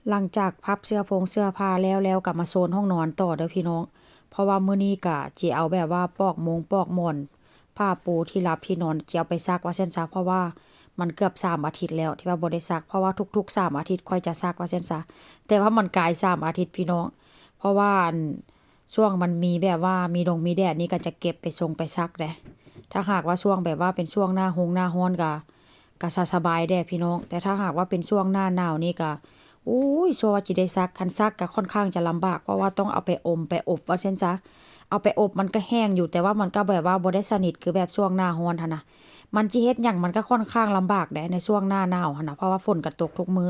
หลังจากพับเสื้อผ้าแล้วกลับมาโซนห้องนอนต่อเด้อพี่น้องเพราะว่ามื้อนี้ก็สิเอาแบบว่าปอกปอกหมอนผ้าปูที่รับที่นอนสิเอาไปซักว่าซั่นซะเพราะว่ามันเกือบ3อาทิตย์แล้วที่ว่าบ่ได้ซักเพราะว่าทุกๆ3อาทิตย์ค่อยจะซักว่าซั่นซะแต่ว่ามันกลาย3อาทิตย์พี่น้องเพราะว่าช่วงมันมีแบบว่ามีแดดนี่ก็จะเก็บไปส่งไปซักเด้ถ้าหากว่าช่วงแบบว่าเป็นช่วงหน้าร้อนก็สบายแด้พี่น้องแต่ถ้าหากว่าเป็นช่วงหน้าหนาวนี่ก็อุ้ยชัวร์ว่าจิได้ซักคันซักก็ค่อนข้างจะลำบากเพราะว่าต้องเอาไปไปอบว่าซั่นซะเอาไปอบมันก็แห้งอยู่แต่ว่ามันก็แบบว่าบ่ได้สนิทคือแบบช่วงหน้าร้อนหั่นน่ะมันสิเฮ็ดหยังมันก็ค่อนข้างลำบากแด้ในช่วงหน้าหนาวหั่นน่ะเพราะว่าฝนก็ตกทุกมื้อ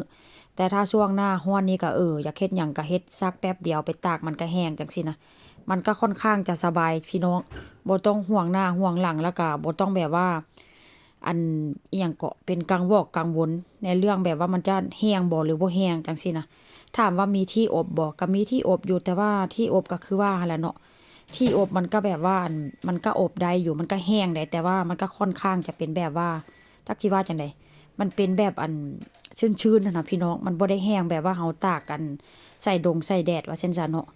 แต่ถ้าช่วงหน้าร้อนนี่ก็อยากเฮ็ดหยังก็เฮ็ดซักแป๊บเดียวไปตากมันก็แห้งจังซี่นะมันก็ค่อนข้างจะสบายพี่น้องบ่ต้องห่วงหน้าห่วงหลังแล้วก็บ่ต้องแบบว่าอันอิหยังก็เป็นกังวลในเรื่องแบบว่ามันจะแห้งบ่หรือบ่แห้งจังซี่นะถามว่ามีที่อบบ่ก็มีที่อบอยู่แต่ว่าที่อบก็คือว่าหั่นแหละเนาะที่อบมันก็แบบว่ามันก็อบได้อยู่มันก็แห้งได้แต่ว่ามันก็ค่อนข้างจะเป็นแบบว่าจักสิว่าจังได๋มันเป็นแบบชื้นๆนั่นน่ะพี่น้องมันบ่ได้แห้งแบบว่าเฮาตากกันใส่แดดว่าซั่นซะเนาะ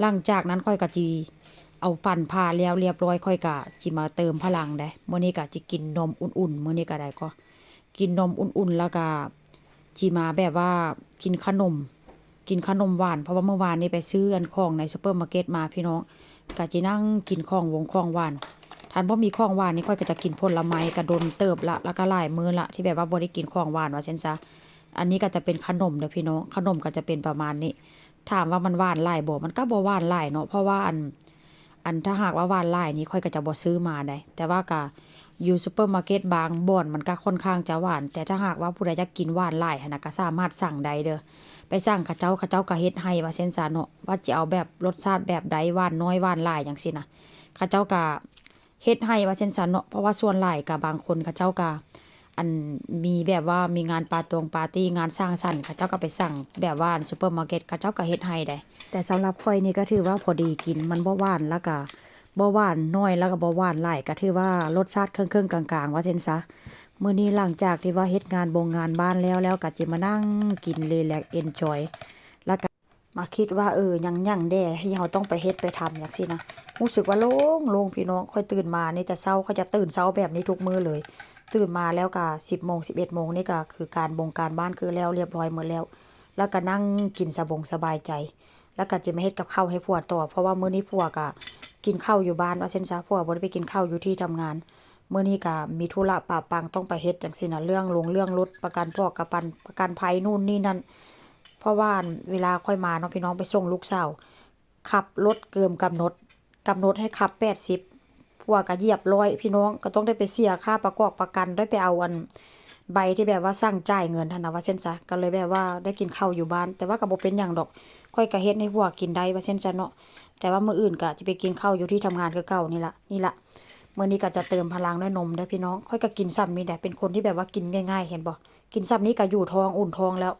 หลังจากนั้นข้อยก็สิ เอาปั่นผ้าแล้วเรียบร้อยค่อยก็สิมาเติมพลังได้มื้อนี้ก็สิกินนมอุ่นๆมื้อนี้ก็ได้ก็กินนมอุ่นๆแล้วก็สิมาแบบว่ากินขนมหวานเพราะว่าเมื่อวานนี้ไปซื้อของในซูเปอร์มาร์เก็ตมาพี่น้องก็สินั่งกินของหวานคันบ่มีของหวานนี่ข้อยก็จะกินผลไม้ก็โดนเติบละแล้วก็หลายมื้อละที่แบบว่าบ่ได้กินของหวานว่าซั่นซะอันนี้ก็จะเป็นขนมเด้อพี่น้องขนมก็จะเป็นประมาณนี้ถามว่ามันหวานหลายบ่มันก็บ่หวานหลายเนาะเพราะว่าถ้าหากว่าหวานหลายนี่ค่อยก็จะบ่ซื้อมาได้แต่ว่าก็อยู่ซูเปอร์มาร์เก็ตบางบ่อนมันก็ค่อนข้างจะหวานแต่ถ้าหากว่าผู้ใดอยากกินหวานหลายหั้นน่ะก็สามารถสั่งได้เด้อไปสั่งเขาเจ้าก็เฮ็ดให้ว่าซั่นซะเนาะว่าสิเอาแบบรสชาติแบบใดหวานน้อยหวานหลายจังซี่นะเขาเจ้าก็เฮ็ดให้ว่าซั่นซะเนาะเพราะว่าส่วนหลายก็บางคนเขาเจ้าก็มีแบบว่ามีงานปาร์ตีงานสร้างสรรค์เขาเจ้าก็ไปสั่งแบบว่าซูเปอร์มาร์เก็ตเขาเจ้าก็เฮ็ดให้ได้แต่สำหรับข้อยนี่ก็ถือว่าพอดีกินมันบ่หวานแล้วก็บ่หวานน้อยแล้วก็บ่หวานหลายก็ถือว่ารสชาติครึ่งๆกลางๆว่าซั่นซะมื้อนี้หลังจากที่ว่าเฮ็ดงานงานบ้านแล้วก็จิมานั่งกินรีแลกซ์เอนจอยแล้วก็มาคิดว่ายังแด้ที่เราต้องไปเฮ็ดไปทำจังซี่นะรู้สึกว่าโล่งพี่น้องค่อยตื่นมานี่แต่เช้าเขาจะตื่นเช้าแบบนี้ทุกมื้อเลยตื่นมาแล้วก็10โมง11โมงนี่ก็คือการบ้านคือแล้วเรียบร้อยหมดแล้วก็นั่งกินสบายใจแล้วก็จะมาเฮ็ดกับข้าวให้ผัวต่อเพราะว่ามื้อนี้ผัวก็กินข้าวอยู่บ้านว่าซั่นซะผัวบ่ได้ไปกินข้าวอยู่ที่ทำงานมื้อนี้ก็มีธุระปะปังต้องไปเฮ็ดจังซี่น่ะเรื่องรถประกันพวกประกันภัยนู่นนี่นั่นเพราะว่าเวลาค่อยมาเนาะพี่น้องไปส่งลูกสาวขับรถเกินกำหนดให้ขับ80ผัวก็เหยียบ100พี่น้องก็ต้องได้ไปเสียค่าประกันได้ไปเอาใบที่แบบว่าสั่งจ่ายเงินหั่นน่ะว่าซั่นซะก็เลยแบบว่าได้กินข้าวอยู่บ้านแต่ว่าก็บ่เป็นหยังดอกข้อยก็เฮ็ดให้ผัวกินได้ว่าซั่นซะเนาะแต่ว่ามื้ออื่นก็สิไปกินข้าวอยู่ที่ทำงานคือเก่านี่ล่ะมื้อนี้ก็จะเติมพลังด้วยนมเด้อพี่น้องข้อยก็กินซ้ำนี่แหละเป็นคนที่แบบว่ากินง่ายๆเห็นบ่กินซ้ำนี้ก็อยู่ท้องอุ่นท้องแล้ว